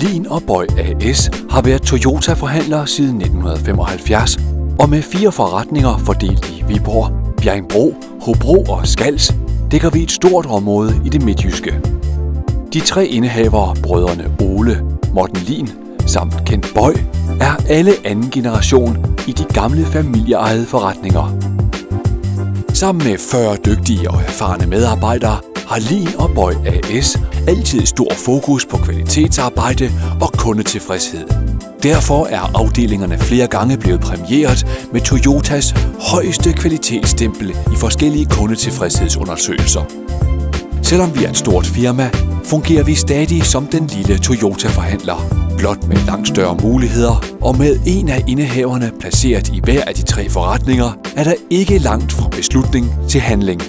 Lin og Bøj A/S har været Toyota-forhandler siden 1975, og med 4 forretninger fordelt i Viborg, Bjerringbro, Hobro og Skals, dækker vi et stort område i det midtjyske. De 3 indehavere, brødrene Ole, Morten Lin samt Kent Bøj, er alle anden generation i de gamle familieejede forretninger. Sammen med 40 dygtige og erfarne medarbejdere har Lin og Bøj A/S altid stor fokus på kvalitetsarbejde og kundetilfredshed. Derfor er afdelingerne flere gange blevet præmieret med Toyotas højeste kvalitetsstempel i forskellige kundetilfredshedsundersøgelser. Selvom vi er et stort firma, fungerer vi stadig som den lille Toyota-forhandler, blot med langt større muligheder, og med en af indehaverne placeret i hver af de 3 forretninger, er der ikke langt fra beslutning til handling.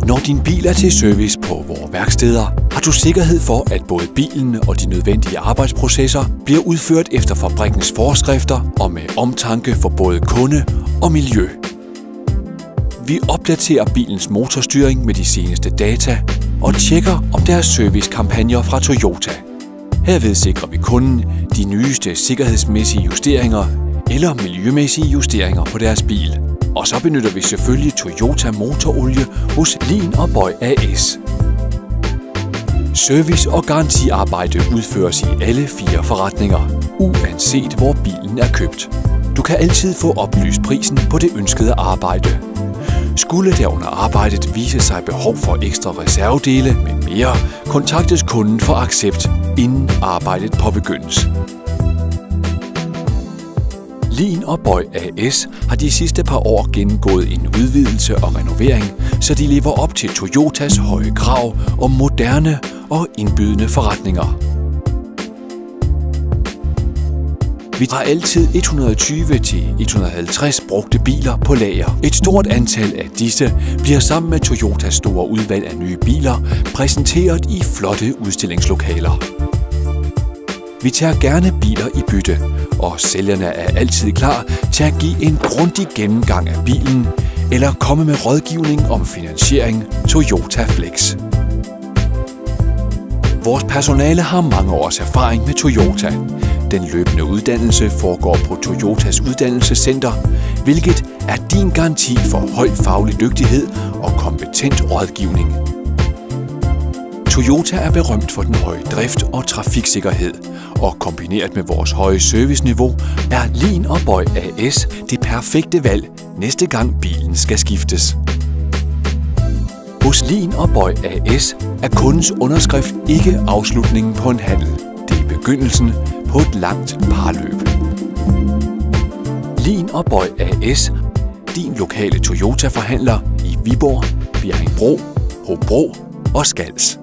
Når din bil er til service på vores værksteder, har du sikkerhed for, at både bilen og de nødvendige arbejdsprocesser bliver udført efter fabrikkens forskrifter og med omtanke for både kunde og miljø. Vi opdaterer bilens motorstyring med de seneste data og tjekker, om der er servicekampagner fra Toyota. Herved sikrer vi kunden de nyeste sikkerhedsmæssige justeringer eller miljømæssige justeringer på deres bil. Og så benytter vi selvfølgelig Toyota motorolie hos Lin og Bøj A/S. Service- og garantiarbejde udføres i alle 4 forretninger, uanset hvor bilen er købt. Du kan altid få oplyst prisen på det ønskede arbejde. Skulle der under arbejdet vise sig behov for ekstra reservedele med mere, kontaktes kunden for accept, inden arbejdet påbegyndes. Lin og Bøj A/S har de sidste par år gennemgået en udvidelse og renovering, så de lever op til Toyotas høje krav om moderne og indbydende forretninger. Vi har altid 120-150 brugte biler på lager. Et stort antal af disse bliver sammen med Toyotas store udvalg af nye biler præsenteret i flotte udstillingslokaler. Vi tager gerne biler i bytte, og sælgerne er altid klar til at give en grundig gennemgang af bilen eller komme med rådgivning om finansiering Toyota Flex. Vores personale har mange års erfaring med Toyota. Den løbende uddannelse foregår på Toyotas uddannelsescenter, hvilket er din garanti for høj faglig dygtighed og kompetent rådgivning. Toyota er berømt for den høje drift og trafiksikkerhed, og kombineret med vores høje serviceniveau er Lin og Bøj A/S det perfekte valg næste gang bilen skal skiftes. Hos Lin og Bøj A/S er kundens underskrift ikke afslutningen på en handel. Det er begyndelsen på et langt parløb. Lin og Bøj A/S, din lokale Toyota-forhandler i Viborg, Bjerringbro, Hobro og Skals.